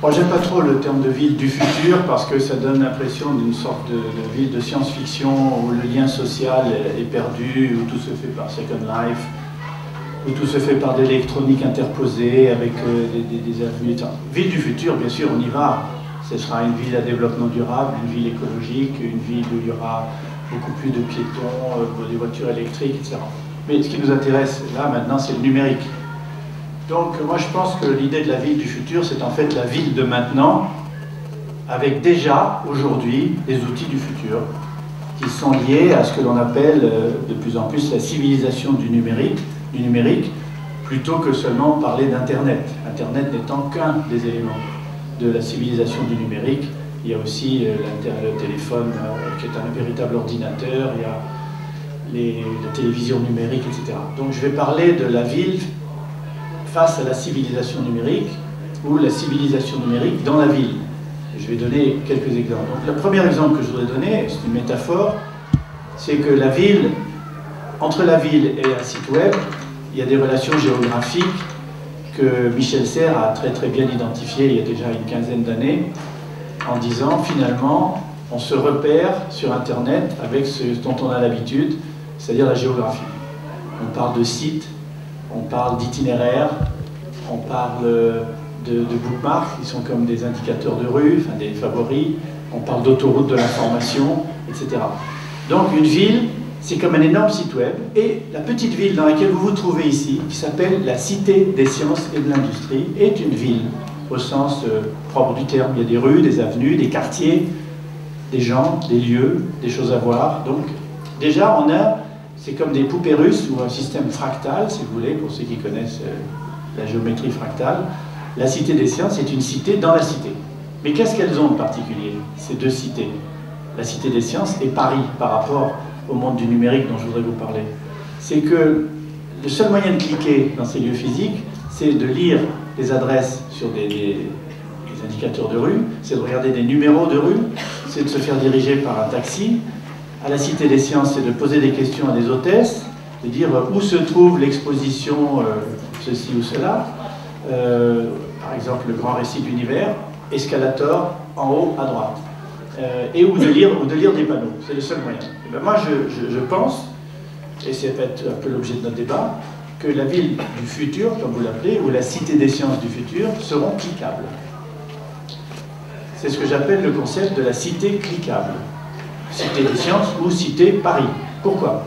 Moi, j'aime pas trop le terme de ville du futur parce que ça donne l'impression d'une sorte de ville de science-fiction où le lien social est perdu, où tout se fait par Second Life, où tout se fait par de l'électronique interposée avec des avenues. Ville du futur, bien sûr, on y va. Ce sera une ville à développement durable, une ville écologique, une ville où il y aura beaucoup plus de piétons, des voitures électriques, etc. Mais ce qui nous intéresse là maintenant, c'est le numérique. Donc moi je pense que l'idée de la ville du futur, c'est en fait la ville de maintenant, avec déjà aujourd'hui des outils du futur qui sont liés à ce que l'on appelle de plus en plus la civilisation du numérique, plutôt que seulement parler d'Internet. Internet n'étant qu'un des éléments de la civilisation du numérique. Il y a aussi le téléphone qui est un véritable ordinateur, il y a la télévision numérique, etc. Donc je vais parler de la ville face à la civilisation numérique, ou la civilisation numérique dans la ville. Et je vais donner quelques exemples. Donc, le premier exemple que je voudrais donner, c'est une métaphore, c'est que la ville, entre la ville et un site web, il y a des relations géographiques que Michel Serres a très très bien identifiées il y a déjà une quinzaine d'années, en disant finalement, on se repère sur Internet avec ce dont on a l'habitude, c'est-à-dire la géographie. On parle de sites, on parle d'itinéraires, on parle de bookmarks, qui sont comme des indicateurs de rue, enfin des favoris, on parle d'autoroutes de l'information, etc. Donc une ville, c'est comme un énorme site web, et la petite ville dans laquelle vous vous trouvez ici, qui s'appelle la Cité des sciences et de l'industrie, est une ville, au sens propre du terme. Il y a des rues, des avenues, des quartiers, des gens, des lieux, des choses à voir. Donc déjà, on a... C'est comme des poupées russes ou un système fractal, si vous voulez, pour ceux qui connaissent la géométrie fractale. La Cité des sciences est une cité dans la cité. Mais qu'est-ce qu'elles ont de particulier, ces deux cités? La Cité des sciences et Paris, par rapport au monde du numérique dont je voudrais vous parler. C'est que le seul moyen de cliquer dans ces lieux physiques, c'est de lire des adresses sur des indicateurs de rue, c'est de regarder des numéros de rue, c'est de se faire diriger par un taxi. À la Cité des sciences, c'est de poser des questions à des hôtesses, de dire où se trouve l'exposition ceci ou cela, par exemple le grand récit de l'univers, escalator en haut à droite, ou de lire des panneaux. C'est le seul moyen. Et ben moi je pense, et c'est peut-être un peu l'objet de notre débat, que la ville du futur, comme vous l'appelez, ou la Cité des sciences du futur, seront cliquables. C'est ce que j'appelle le concept de la cité cliquable. Cité des sciences ou Cité Paris. Pourquoi?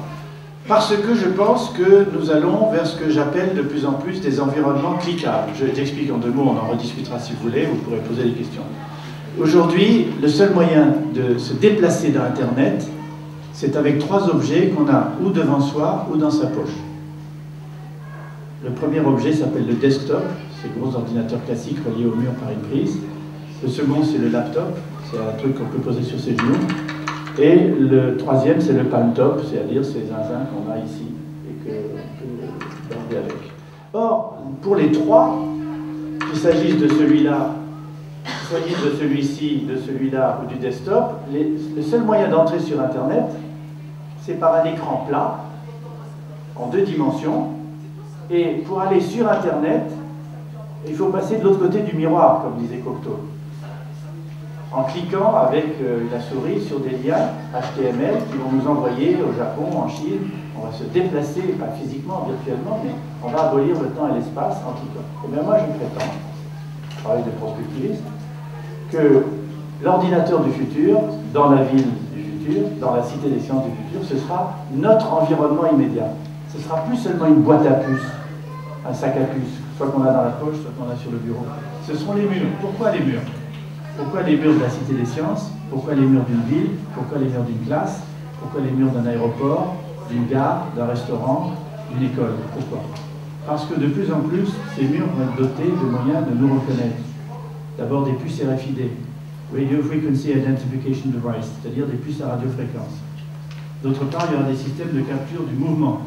Parce que je pense que nous allons vers ce que j'appelle de plus en plus des environnements cliquables. Je t'explique en deux mots, on en rediscutera si vous voulez, vous pourrez poser des questions. Aujourd'hui, le seul moyen de se déplacer dans Internet, c'est avec trois objets qu'on a ou devant soi ou dans sa poche. Le premier objet s'appelle le desktop, c'est le gros ordinateur classique relié au mur par une prise. Le second, c'est le laptop, c'est un truc qu'on peut poser sur ses genoux. Et le troisième, c'est le palm top, c'est-à-dire ces zinzins qu'on a ici et qu'on peut garder avec. Or, pour les trois, qu'il s'agisse de celui-là, qu'il s'agisse de celui-ci, de celui-là ou du desktop, le seul moyen d'entrer sur Internet, c'est par un écran plat, en deux dimensions, et pour aller sur Internet, il faut passer de l'autre côté du miroir, comme disait Cocteau. En cliquant avec la souris sur des liens HTML qui vont nous envoyer au Japon, en Chine. On va se déplacer, pas physiquement, virtuellement, mais on va abolir le temps et l'espace en cliquant. Et bien moi je prétends, je travaille de prospectiviste, que l'ordinateur du futur, dans la ville du futur, dans la Cité des sciences du futur, ce sera notre environnement immédiat. Ce ne sera plus seulement une boîte à puces, un sac à puces, soit qu'on a dans la poche, soit qu'on a sur le bureau. Ce seront les murs. Pourquoi les murs? Pourquoi les murs de la Cité des sciences? Pourquoi les murs d'une ville? Pourquoi les murs d'une classe? Pourquoi les murs d'un aéroport, d'une gare, d'un restaurant, d'une école? Pourquoi? Parce que de plus en plus, ces murs vont être dotés de moyens de nous reconnaître. D'abord des puces RFID, Radio Frequency Identification Device, c'est-à-dire des puces à radiofréquence. D'autre part, il y aura des systèmes de capture du mouvement,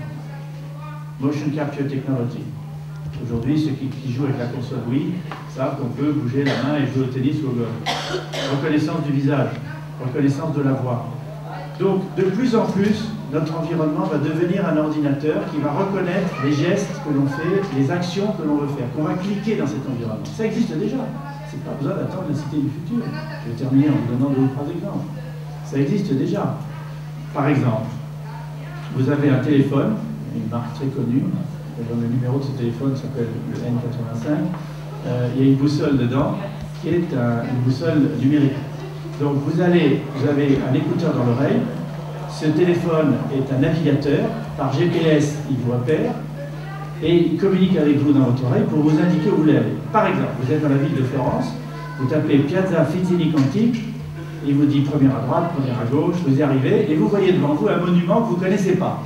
Motion Capture Technology. Aujourd'hui, ceux qui jouent avec la console Wii savent qu'on peut bouger la main et jouer au tennis ou au golf. Reconnaissance du visage, reconnaissance de la voix, Donc, de plus en plus, notre environnement va devenir un ordinateur qui va reconnaître les gestes que l'on fait, les actions que l'on veut faire, qu'on va cliquer dans cet environnement. Ça existe déjà. C'est pas besoin d'attendre la cité du futur. Je vais terminer en vous donnant 2 ou 3 exemples. Ça existe déjà. Par exemple, vous avez un téléphone, une marque très connue, le numéro de ce téléphone s'appelle le N85, il y a une boussole dedans qui est une boussole numérique. Donc vous avez un écouteur dans l'oreille, ce téléphone est un navigateur, par GPS il vous repère, et il communique avec vous dans votre oreille pour vous indiquer où vous voulez aller. Par exemple, vous êtes dans la ville de Florence, vous tapez Piazza Fizzini Conti, il vous dit première à droite, première à gauche, vous y arrivez, et vous voyez devant vous un monument que vous ne connaissez pas.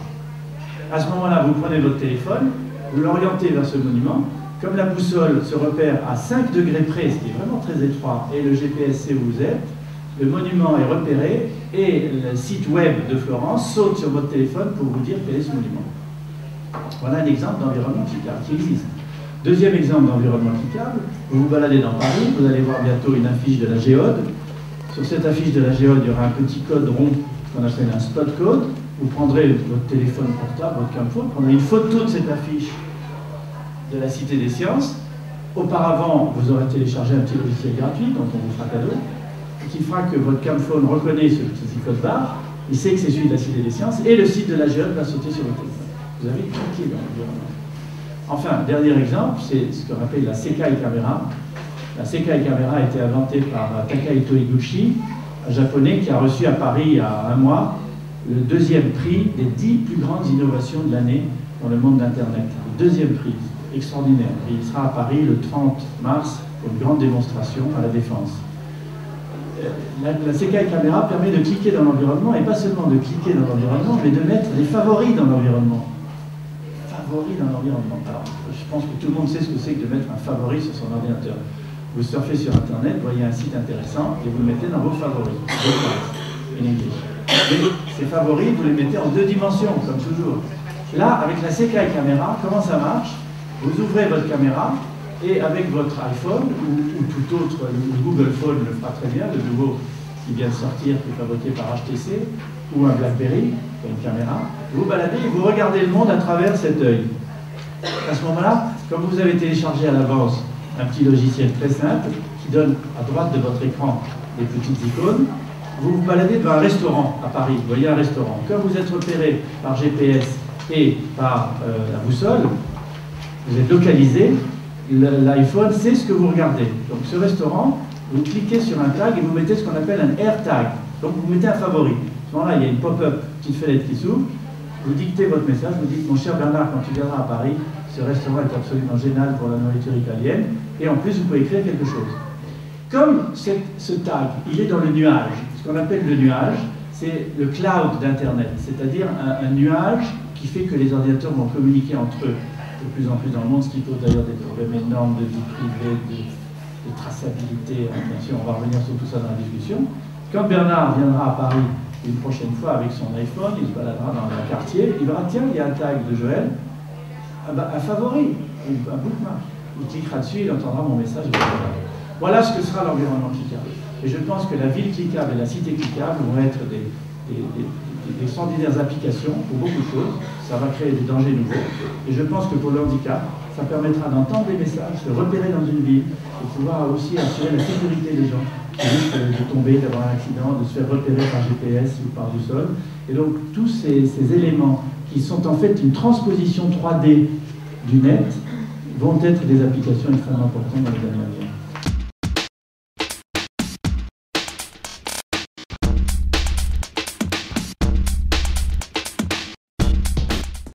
À ce moment-là, vous prenez votre téléphone, vous l'orientez vers ce monument. Comme la boussole se repère à 5 degrés près, ce qui est vraiment très étroit, et le GPS sait où vous êtes, le monument est repéré et le site web de Florence saute sur votre téléphone pour vous dire quel est ce monument. Voilà un exemple d'environnement cliquable qui existe. Deuxième exemple d'environnement cliquable, vous vous baladez dans Paris, vous allez voir bientôt une affiche de la Géode. Sur cette affiche de la Géode, il y aura un petit code rond qu'on appelle un spot code. Vous prendrez votre téléphone portable, votre camphone, vous prendrez une photo de cette affiche de la Cité des Sciences. Auparavant, vous aurez téléchargé un petit logiciel gratuit, dont on vous fera cadeau, qui fera que votre camphone reconnaît ce petit code barre, il sait que c'est celui de la Cité des Sciences, et le site de la Géode va sauter sur votre téléphone. Vous avez cliqué dans l'environnement. Enfin, dernier exemple, c'est ce qu'on appelle la Sekai Camera. La Sekai Camera a été inventée par Takahito Higuchi, un japonais qui a reçu à Paris il y a un mois le 2e prix des 10 plus grandes innovations de l'année dans le monde d'Internet. Le 2e prix, extraordinaire. Et il sera à Paris le 30 mars pour une grande démonstration à la Défense. La Sekai Camera permet de cliquer dans l'environnement, et pas seulement de cliquer dans l'environnement, mais de mettre les favoris dans l'environnement. Favoris dans l'environnement. Alors, je pense que tout le monde sait ce que c'est que de mettre un favori sur son ordinateur. Vous surfez sur Internet, vous voyez un site intéressant, et vous le mettez dans vos favoris. In English. Mais ces favoris, vous les mettez en 2 dimensions, comme toujours. Là, avec la Sekai Camera, comment ça marche? Vous ouvrez votre caméra, et avec votre iPhone, ou tout autre, le Google Phone le fera très bien, le nouveau qui vient de sortir, qui est fabriqué par HTC, ou un BlackBerry, qui a une caméra, vous baladez et vous regardez le monde à travers cet œil. À ce moment-là, comme vous avez téléchargé à l'avance un petit logiciel très simple, qui donne à droite de votre écran des petites icônes, vous vous baladez devant un restaurant à Paris, vous voyez un restaurant. Comme vous êtes repéré par GPS et par la boussole, vous êtes localisé, l'iPhone sait ce que vous regardez. Donc ce restaurant, vous cliquez sur un tag et vous mettez ce qu'on appelle un AirTag. Donc vous mettez un favori. À ce moment-là, il y a une pop-up, petite fenêtre qui s'ouvre, vous dictez votre message, vous dites « Mon cher Bernard, quand tu viendras à Paris, ce restaurant est absolument génial pour la nourriture italienne, et en plus vous pouvez écrire quelque chose. » Comme ce tag, il est dans le nuage, ce qu'on appelle le nuage, c'est le cloud d'Internet, c'est-à-dire un nuage qui fait que les ordinateurs vont communiquer entre eux de plus en plus dans le monde, ce qui pose d'ailleurs des problèmes énormes de vie privée, de traçabilité. Bien sûr, on va revenir sur tout ça dans la discussion. Quand Bernard viendra à Paris une prochaine fois avec son iPhone, il se baladera dans un quartier, il verra, tiens, il y a un tag de Joël, un favori, un bookmark. Il cliquera dessus, il entendra mon message. Voilà ce que sera l'environnement cliquable. Et je pense que la ville cliquable et la cité cliquable vont être des extraordinaires applications pour beaucoup de choses. Ça va créer des dangers nouveaux. Et je pense que pour le handicap, ça permettra d'entendre des messages, de repérer dans une ville, de pouvoir aussi assurer la sécurité des gens, qui risquent de tomber, d'avoir un accident, de se faire repérer par GPS ou par boussole. Et donc tous ces éléments qui sont en fait une transposition 3D du net vont être des applications extrêmement importantes dans les années à venir.